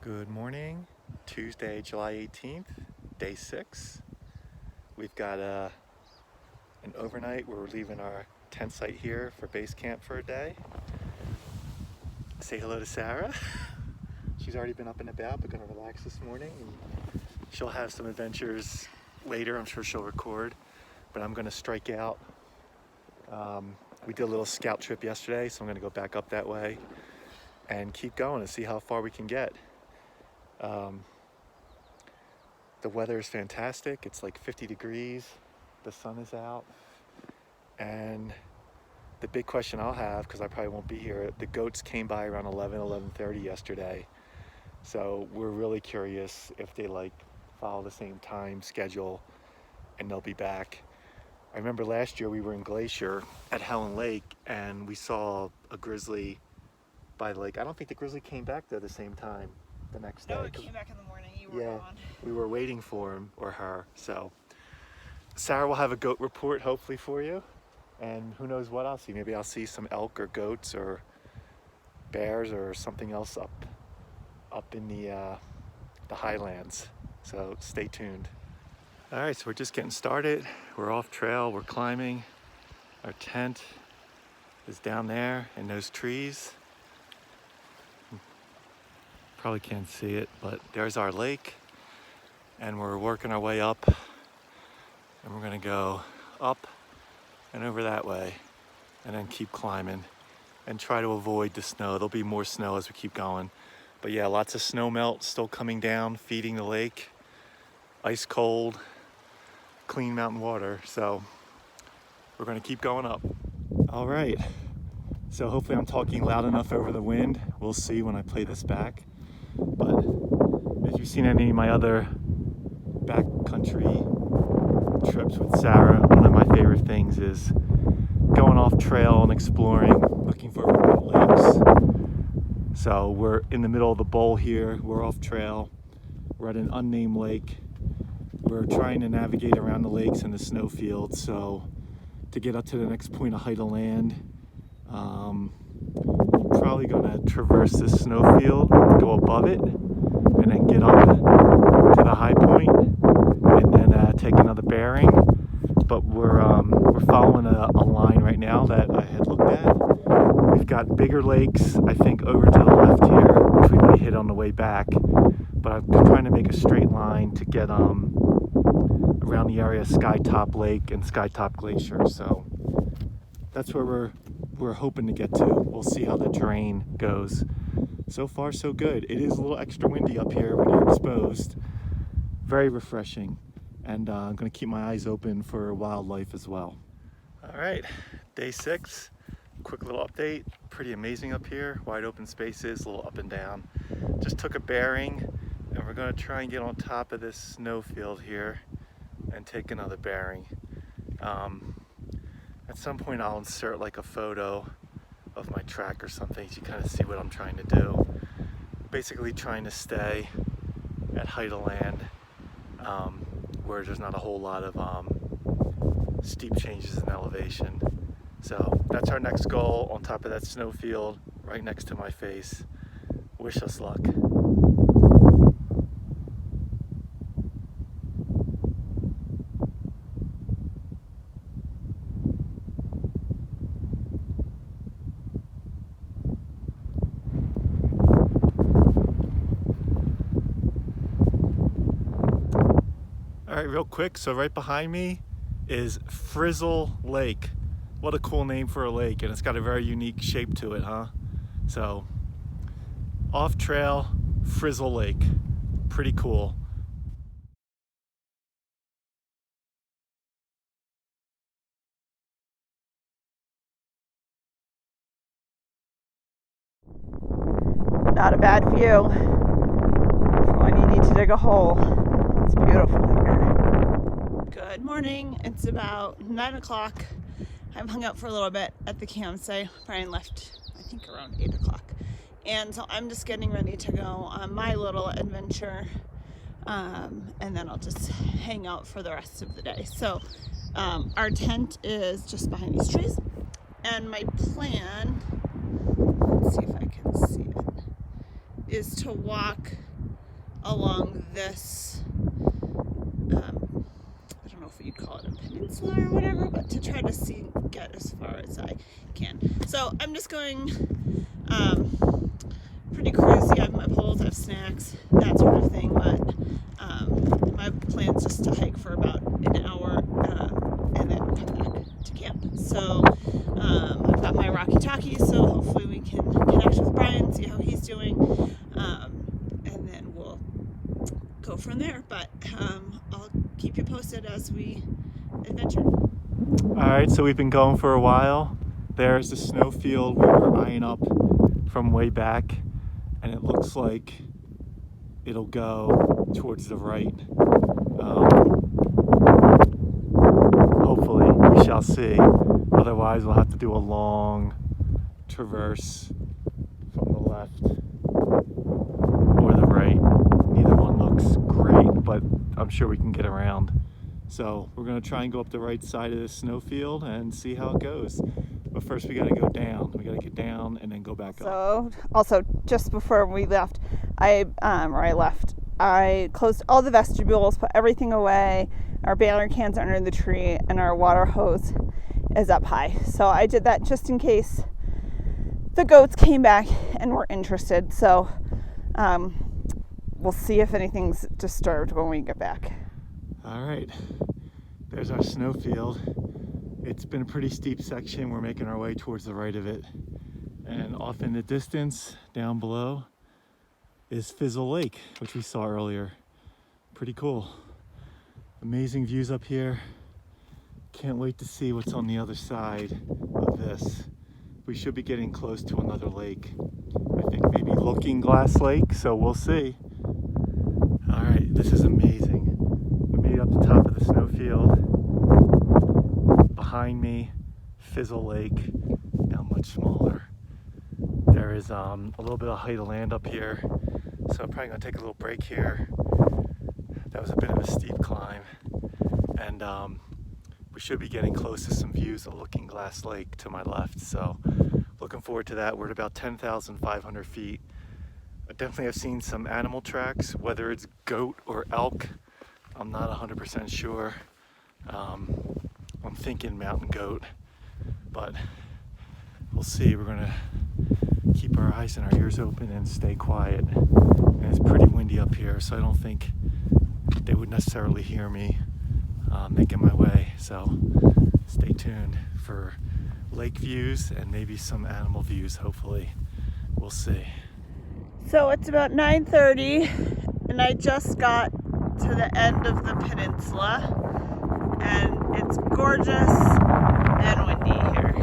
Good morning, Tuesday, July 18th, day 6. We've got an overnight. We're leaving our tent site here for base camp for a day. Say hello to Sarah. She's already been up and about, but gonna relax this morning. And she'll have some adventures later. I'm sure she'll record, but I'm gonna strike out. We did a little scout trip yesterday, so I'm gonna go back up that way and keep going and see how far we can get. The weather is fantastic. It's like 50 degrees. The sun is out. And the big question I'll have, because I probably won't be here, the goats came by around 11:30 yesterday. So we're really curious if they follow the same time schedule and they'll be back. I remember last year we were in Glacier at Helen Lake and we saw a grizzly by the lake. I don't think the grizzly came back there the same time the next day. No, it came back in the morning. You were gone. We were waiting for him or her. So Sarah will have a goat report hopefully for you, and who knows what I'll see. Maybe I'll see some elk or goats or bears or something else up in the highlands. So stay tuned. All right, so we're just getting started. We're off trail. We're climbing. Our tent is down there in those trees. Probably can't see it, but there's our lake, and we're working our way up, and we're gonna go up and over that way and then keep climbing and try to avoid the snow. There'll be more snow as we keep going, but yeah, lots of snow melt still coming down, feeding the lake. Ice cold, clean mountain water. So we're gonna keep going up. All right, so hopefully I'm talking loud enough over the wind. We'll see when I play this back. But if you've seen any of my other backcountry trips with Sarah, one of my favorite things is going off trail and exploring, looking for remote lakes. So we're in the middle of the bowl here. We're off trail. We're at an unnamed lake. We're trying to navigate around the lakes and the snow fields. So to get up to the next point of height of land, we're probably gonna traverse this snow field, go above it, and then get up to the high point, and then take another bearing. But we're following a line right now that I had looked at. We've got bigger lakes, I think, over to the left here, which we may hit on the way back. But I'm trying to make a straight line to get around the area of Skytop Lake and Skytop Glacier. So that's where we're hoping to get to. We'll see how the terrain goes. So far, so good. It is a little extra windy up here when you're exposed. Very refreshing. And I'm gonna keep my eyes open for wildlife as well. All right, day 6. Quick little update. Pretty amazing up here. Wide open spaces, a little up and down. Just took a bearing, and we're gonna try and get on top of this snow field here and take another bearing. At some point I'll insert a photo of my track or something so you kind of see what I'm trying to do. Basically trying to stay at height of land where there's not a whole lot of steep changes in elevation. So that's our next goal, on top of that snow field right next to my face. Wish us luck. All right, real quick, so right behind me is Fizzle Lake. What a cool name for a lake, and it's got a very unique shape to it, huh? So, off trail, Fizzle Lake. Pretty cool. Not a bad view for when you need to dig a hole. It's beautiful here. Good morning. It's about 9 o'clock. I've hung out for a little bit at the campsite. Brian left, I think, around 8 o'clock. And so I'm just getting ready to go on my little adventure. And then I'll just hang out for the rest of the day. So our tent is just behind these trees. And my plan, let's see if I can see it, is to walk along this, I don't know if you'd call it a peninsula or whatever, but to try to get as far as I can. So I'm just going pretty cruisy. I have my poles, I have snacks, that sort of thing, but my plan's just to hike for about an hour and then come back to camp. So I've got my Rocky Talkies, so hopefully we can connect with Brian, see how he's doing, and then we'll go from there. But I'll keep you posted as we adventure. All right, so we've been going for a while. There's the snowfield we were eyeing up from way back, and it looks like it'll go towards the right. Hopefully, we shall see. Otherwise, we'll have to do a long traverse from the left or the right. Neither one looks great, but I'm sure we can get around. So we're gonna try and go up the right side of this snowfield and see how it goes. But first we gotta go down. We gotta get down and then go back up. So also just before we left, I closed all the vestibules, put everything away. Our banner cans are under the tree and our water hose is up high. So I did that just in case the goats came back and were interested. So we'll see if anything's disturbed when we get back. All right, there's our snowfield. It's been a pretty steep section. We're making our way towards the right of it. And off in the distance, down below, is Fizzle Lake, which we saw earlier. Pretty cool. Amazing views up here. Can't wait to see what's on the other side of this. We should be getting close to another lake. I think maybe Looking Glass Lake, so we'll see. All right, this is amazing. We made it up the top of the snowfield. Behind me, Fizzle Lake, now much smaller. There is a little bit of height of land up here, so I'm probably gonna take a little break here. That was a bit of a steep climb, and we should be getting close to some views of Looking Glass Lake to my left, so looking forward to that. We're at about 10,500 feet. I definitely have seen some animal tracks, whether it's goat or elk. I'm not 100% sure. I'm thinking mountain goat, but we'll see. We're gonna keep our eyes and our ears open and stay quiet. And it's pretty windy up here, so I don't think they would necessarily hear me making my way. So stay tuned for lake views and maybe some animal views, hopefully. We'll see. So it's about 9:30 and I just got to the end of the peninsula and it's gorgeous and windy here.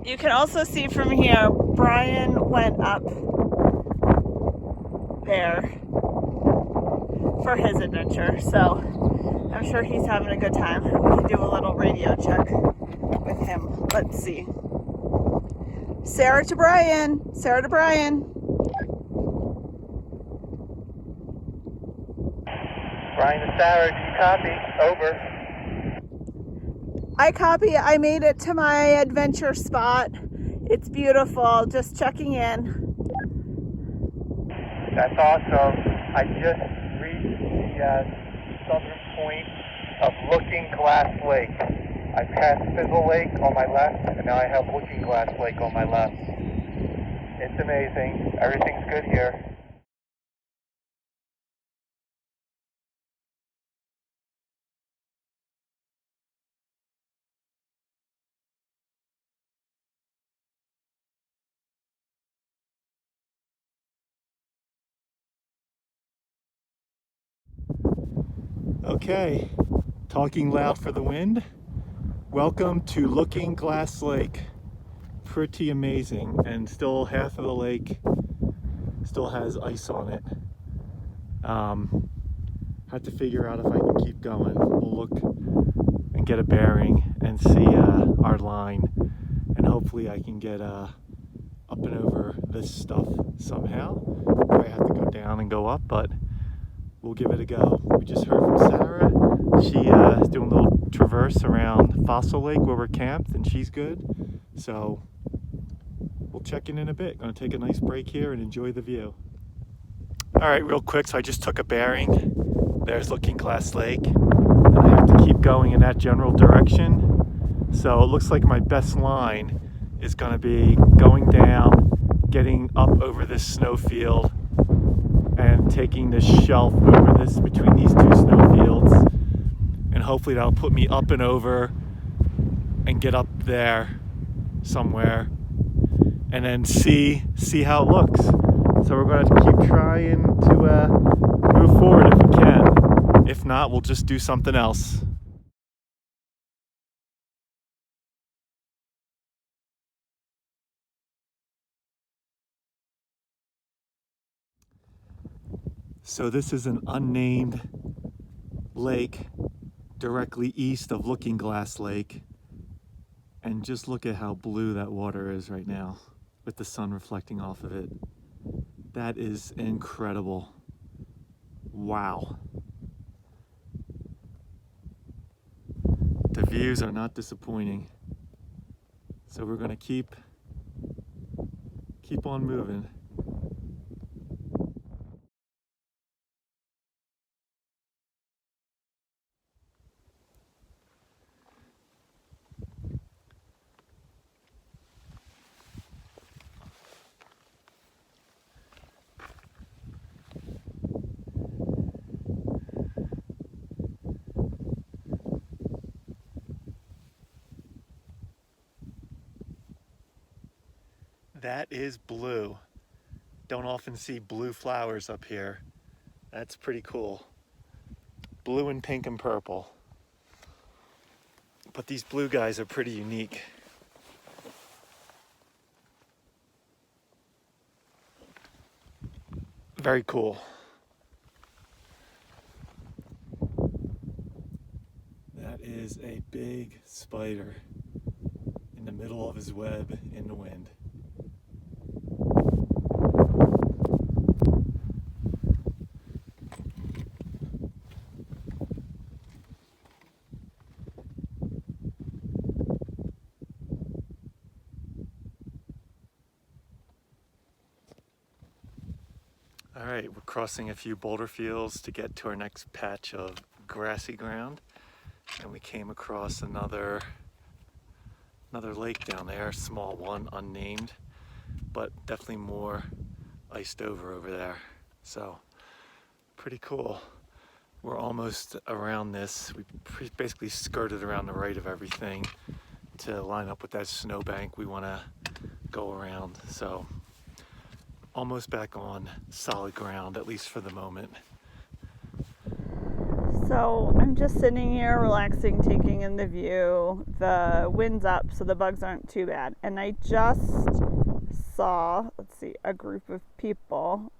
You can also see from here, Brian went up there for his adventure, so I'm sure he's having a good time. We can do a little radio check with him. Let's see. Sarah to Brian. Sarah to Brian. Brian to Sarah, do you copy? Over. I copy. I made it to my adventure spot. It's beautiful. Just checking in. That's awesome. I just reached the southern point of Looking Glass Lake. I passed Fizzle Lake on my left, and now I have Looking Glass Lake on my left. It's amazing. Everything's good here. Okay, talking loud for the wind. Welcome to Looking Glass Lake. Pretty amazing, and still half of the lake still has ice on it. Have to figure out if I can keep going. We'll look and get a bearing and see our line, and hopefully I can get up and over this stuff somehow. I have to go down and go up, but we'll give it a go. We just heard from Sarah. She is doing a little traverse around Fossil Lake where we're camped, and she's good. So we'll check in a bit. Gonna take a nice break here and enjoy the view. All right, real quick, so I just took a bearing. There's Looking Glass Lake. And I have to keep going in that general direction. So it looks like my best line is gonna be going down, getting up over this snowfield, and taking this shelf over this, between these two snowfields. And hopefully that'll put me up and over and get up there somewhere and then see how it looks. So we're going to keep trying to move forward if we can. If not, we'll just do something else. So this is an unnamed lake directly east of Looking Glass Lake. And just look at how blue that water is right now with the sun reflecting off of it. That is incredible. Wow. The views are not disappointing. So we're gonna keep on moving. That is blue. Don't often see blue flowers up here. That's pretty cool. Blue and pink and purple. But these blue guys are pretty unique. Very cool. That is a big spider in the middle of his web in the wind. All right, we're crossing a few boulder fields to get to our next patch of grassy ground. And we came across another lake down there, small one, unnamed, but definitely more iced over there. So pretty cool. We're almost around this. We basically skirted around the right of everything to line up with that snowbank we want to go around. So almost back on solid ground, at least for the moment. So I'm just sitting here relaxing, taking in the view. The wind's up, so the bugs aren't too bad. And I just saw, let's see, a group of people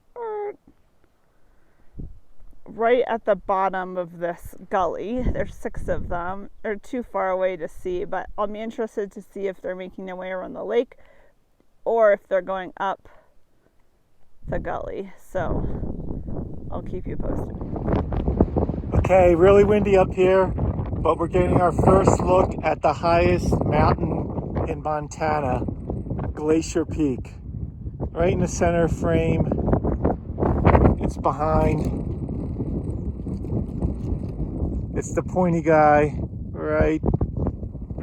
right at the bottom of this gully. There's 6 of them. They're too far away to see, but I'll be interested to see if they're making their way around the lake or if they're going up the gully. So I'll keep you posted. Okay, really windy up here, but we're getting our first look at the highest mountain in Montana, Glacier Peak. Right in the center frame. It's behind. It's the pointy guy right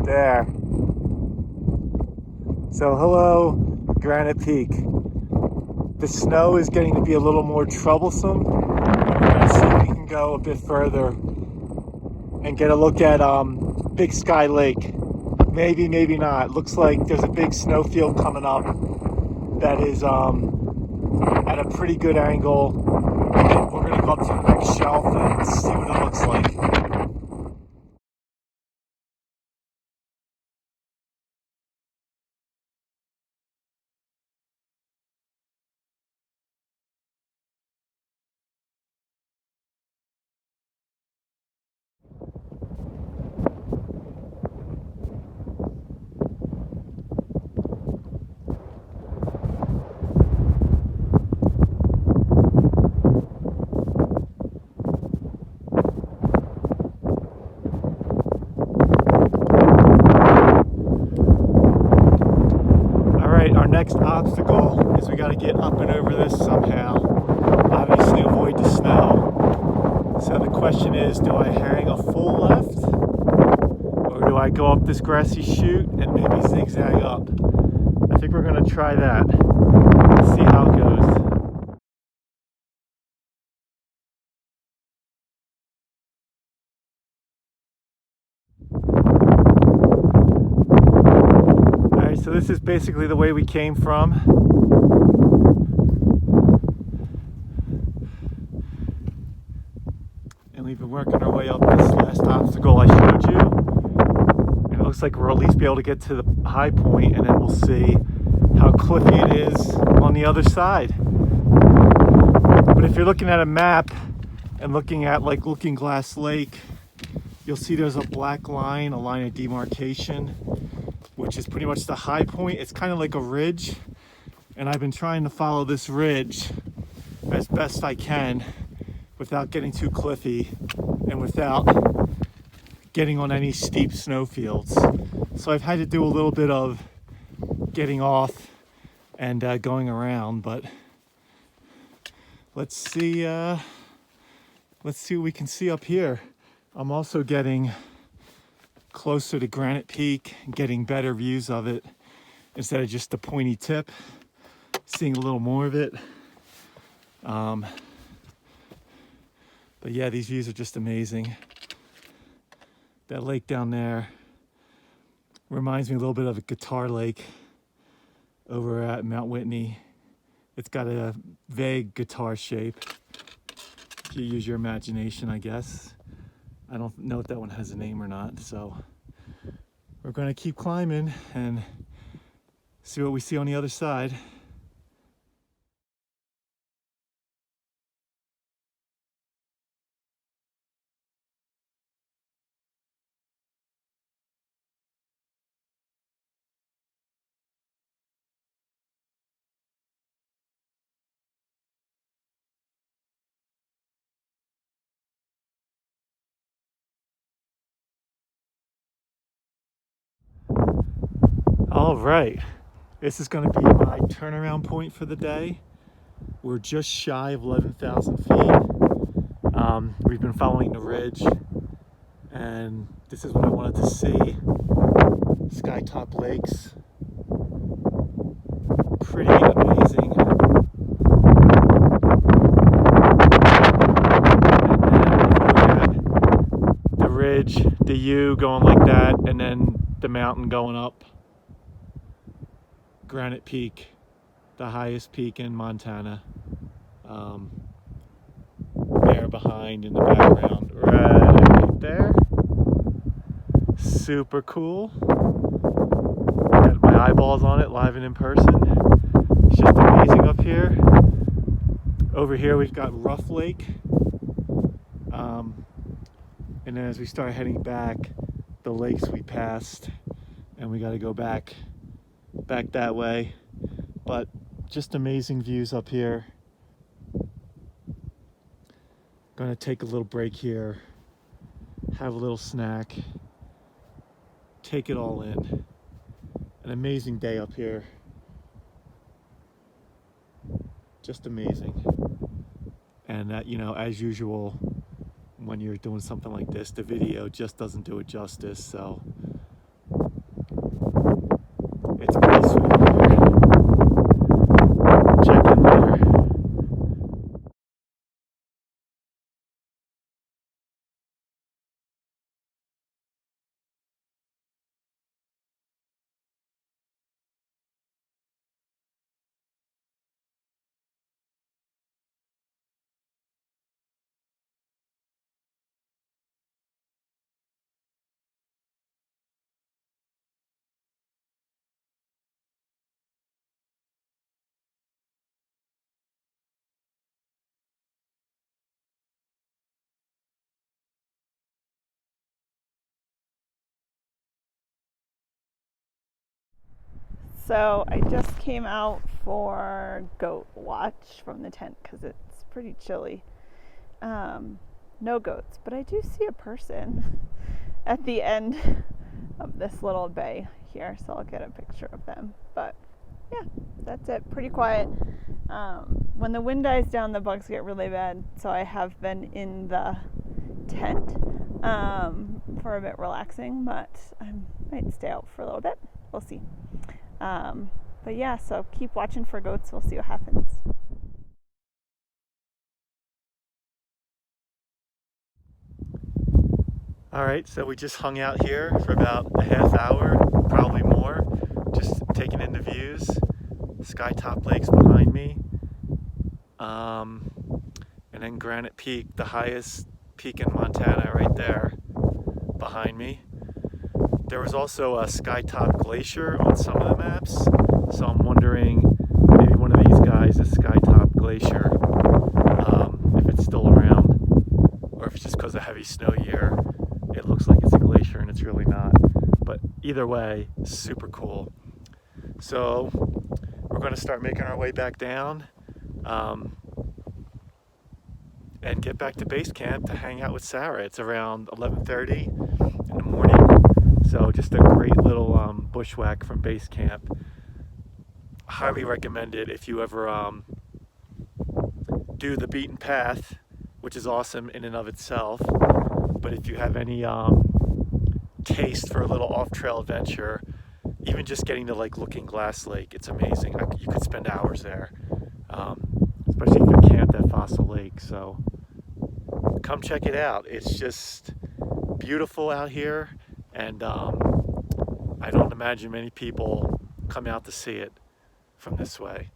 there. So hello, Granite Peak. The snow is getting to be a little more troublesome. Let's see if we can go a bit further and get a look at Big Sky Lake. Maybe, maybe not. Looks like there's a big snowfield coming up that is at a pretty good angle. And we're gonna go up to the next shelf and see what it looks like. next obstacle is we got to get up and over this somehow. Obviously avoid the snow. So the question is, do I hang a full left? Or do I go up this grassy chute and maybe zigzag up? I think we're going to try that. See how it goes. Alright, so this is basically the way we came from. And we've been working our way up this last obstacle I showed you. And it looks like we'll at least be able to get to the high point, and then we'll see how cliffy it is on the other side. But if you're looking at a map and looking at like Looking Glass Lake, you'll see there's a black line, a line of demarcation, which is pretty much the high point. It's kind of like a ridge, and I've been trying to follow this ridge as best I can without getting too cliffy and without getting on any steep snowfields. So I've had to do a little bit of getting off and going around, but let's see what we can see up here. I'm also getting closer to Granite Peak, getting better views of it instead of just the pointy tip, seeing a little more of it. But yeah, these views are just amazing. That lake down there reminds me a little bit of a guitar lake over at Mount Whitney. It's got a vague guitar shape. If you use your imagination, I guess. I don't know if that one has a name or not, so we're going to keep climbing and see what we see on the other side. All right, this is going to be my turnaround point for the day. We're just shy of 11,000 feet. We've been following the ridge, and this is what I wanted to see. Skytop Lakes. Pretty amazing. And then if you look at the ridge, the U going like that, and then the mountain going up. Granite Peak, the highest peak in Montana. There behind in the background, right there. Super cool. Got my eyeballs on it live and in person. It's just amazing up here. Over here we've got Rough Lake. And then as we start heading back, the lakes we passed, and we got to go back that way. But just amazing views up here. Gonna take a little break here, have a little snack, take it all in. An amazing day up here. Just amazing. And that, you know, as usual, when you're doing something like this, the video just doesn't do it justice, so it's pretty sweet. Check in later. So I just came out for goat watch from the tent because it's pretty chilly. No goats, but I do see a person at the end of this little bay here, so I'll get a picture of them. But yeah. that's it. Pretty quiet. When the wind dies down, the bugs get really bad, so I have been in the tent for a bit relaxing, but I might stay out for a little bit. We'll see. But yeah, so keep watching for goats. We'll see what happens. All right, so we just hung out here for about a half hour, probably more, just taking in the views. Skytop Lake's behind me. And then Granite Peak, the highest peak in Montana right there behind me. There was also a Skytop Glacier on some of the maps, so I'm wondering maybe one of these guys is Skytop Glacier, if it's still around, or if it's just because of heavy snow year, it looks like it's a glacier and it's really not. But either way, super cool. So we're going to start making our way back down and get back to base camp to hang out with Sarah. It's around 11:30 in the morning, so just a great little bushwhack from base camp. Highly recommend it if you ever do the beaten path, which is awesome in and of itself. But if you have any taste for a little off-trail adventure, even just getting to like Looking Glass Lake, it's amazing. You could spend hours there, especially if you camped at Fossil Lake. So come check it out. It's just beautiful out here, and I don't imagine many people come out to see it from this way.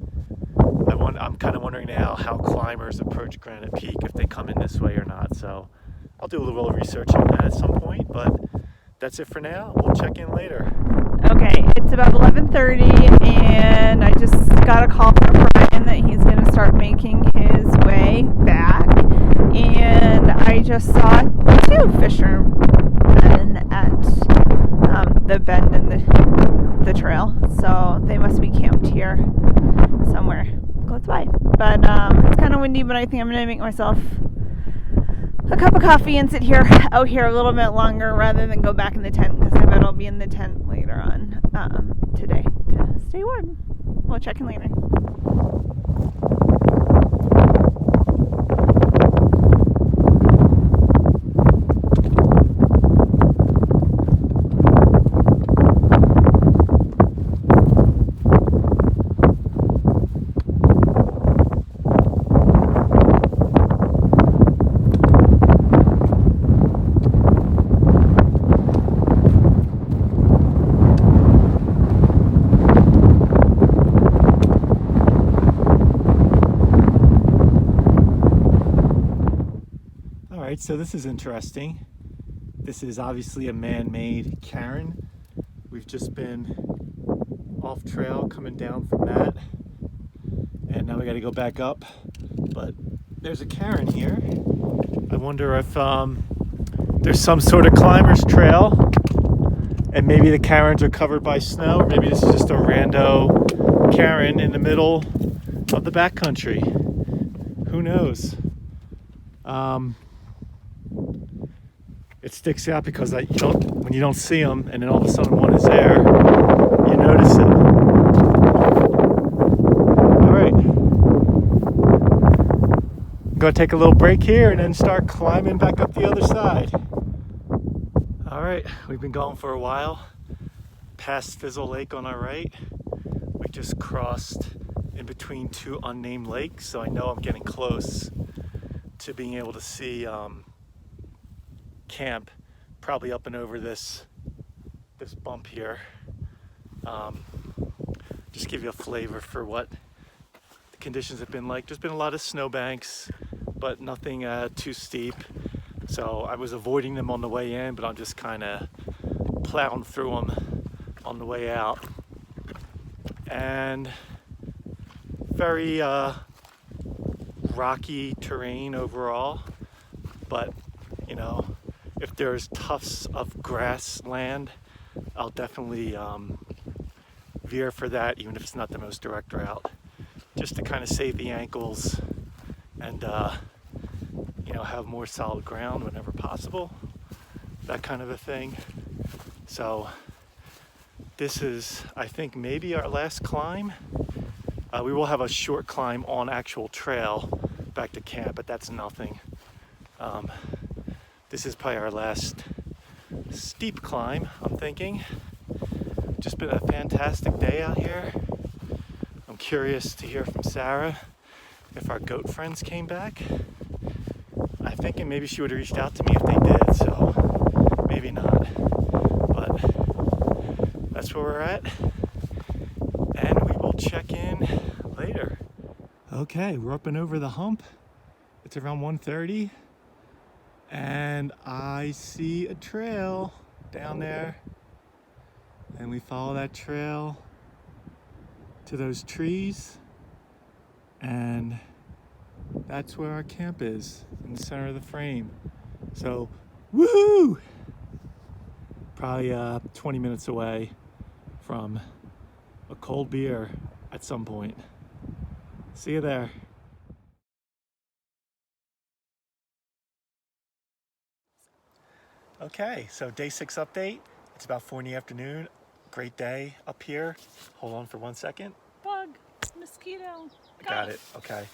I'm kind of wondering now how climbers approach Granite Peak, if they come in this way or not. So I'll do a little research on that at some point, but that's it for now. We'll check in later. Okay, it's about 11:30, and I just got a call from Brian that he's going to start making his way back, and I just saw 2 fishermen at the bend in the trail, so they must be camped here somewhere close by. But it's kind of windy, but I think I'm going to make myself a cup of coffee and sit here out here a little bit longer rather than go back in the tent, because I bet I'll be in the tent later on today to stay warm. We'll check in later. So this is interesting. This is obviously a man-made cairn. We've just been off trail coming down from that, and now we got to go back up. But there's a cairn here. I wonder if there's some sort of climber's trail, and maybe the cairns are covered by snow, or maybe this is just a rando cairn in the middle of the backcountry. Who knows? It sticks out because when you don't see them, and then all of a sudden one is there, you notice it. All right, I'm gonna take a little break here and then start climbing back up the other side. All right, we've been going for a while. Past Fizzle Lake on our right. We just crossed in between 2 unnamed lakes, so I know I'm getting close to being able to see camp, probably up and over this bump here. Just give you a flavor for what the conditions have been like. There's been a lot of snowbanks, but nothing too steep. So I was avoiding them on the way in, but I'm just kind of plowing through them on the way out. And very rocky terrain overall, but you know, if there's tufts of grassland, I'll definitely veer for that, even if it's not the most direct route, just to kind of save the ankles and you know, have more solid ground whenever possible, that kind of a thing. So this is, I think, maybe our last climb We will have a short climb on actual trail back to camp, but that's nothing. This is probably our last steep climb, I'm thinking. Just been a fantastic day out here. I'm curious to hear from Sarah if our goat friends came back. I'm thinking maybe she would have reached out to me if they did, so maybe not. But that's where we're at, and we will check in later. Okay, we're up and over the hump. It's around 1:30, and I see a trail down there, and we follow that trail to those trees, and that's where our camp is, in the center of the frame. So, woohoo! Probably 20 minutes away from a cold beer at some point. See you there. Okay, so day 6 update. It's about 4 in the afternoon. Great day up here. Hold on for 1 second. Bug, mosquito. Got it, okay.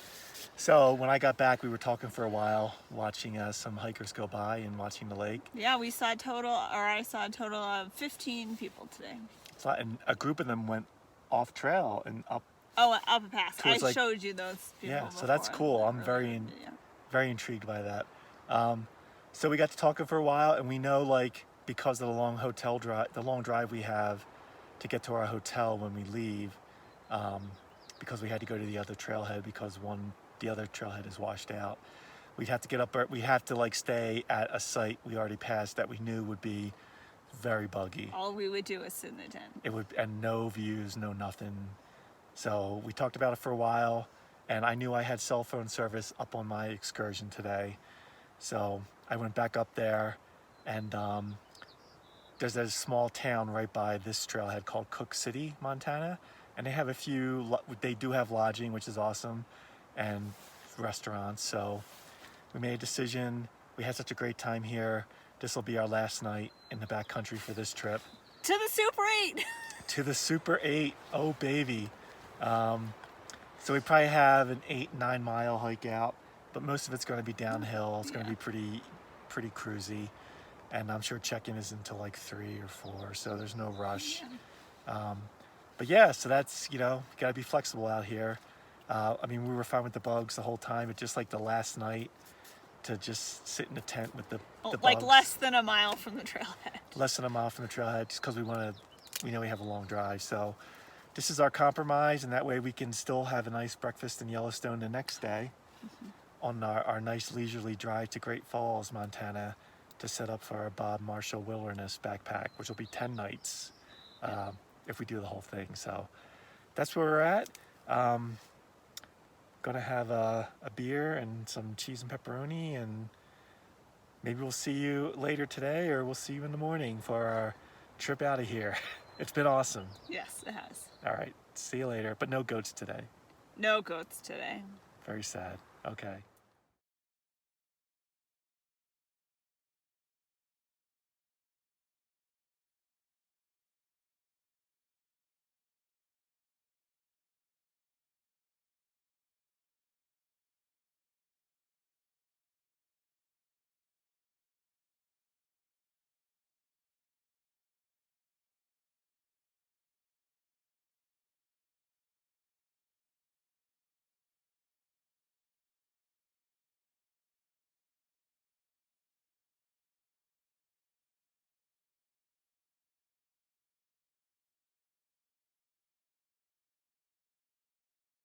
So when I got back, we were talking for a while, watching some hikers go by and watching the lake. Yeah, I saw a total of 15 people today. So, and a group of them went off trail and up. Oh, up a pass. I Towards, like, showed you those people Yeah, before. so that's cool. I'm very intrigued by that. So we got to talking for a while, and we know, like, because of the long drive we have to get to our hotel when we leave, because we had to go to the other trailhead because the other trailhead is washed out. We'd have to get up, we have to like stay at a site we already passed that we knew would be very buggy. All we would do is sit in the tent. It would, and no views, no nothing. So we talked about it for a while, and I knew I had cell phone service up on my excursion today. So I went back up there, and there's a small town right by this trailhead called Cook City, Montana. And they have they do have lodging, which is awesome, and restaurants. So we made a decision. We had such a great time here. This will be our last night in the backcountry for this trip. To the Super 8! To the Super 8, oh baby. So we probably have an 8-9 mile hike out, but most of it's going to be downhill. It's going to be pretty cruisy, and I'm sure check-in is until like 3 or 4, so there's no rush. Yeah. But yeah, so that's, you gotta be flexible out here. I mean, we were fine with the bugs the whole time. It's just like the last night to just sit in a tent with the like bugs. less than a mile from the trailhead. Less than a mile from the trailhead, just because we know we have a long drive. So this is our compromise, and that way we can still have a nice breakfast in Yellowstone the next day on our nice leisurely drive to Great Falls, Montana, to set up for our Bob Marshall Wilderness backpack, which will be 10 nights. If we do the whole thing. So that's where we're at. Gonna have a beer and some cheese and pepperoni, and maybe we'll see you later today, or we'll see you in the morning for our trip out of here. It's been awesome. Yes, it has. All right, see you later, but no goats today. No goats today. Very sad. Okay.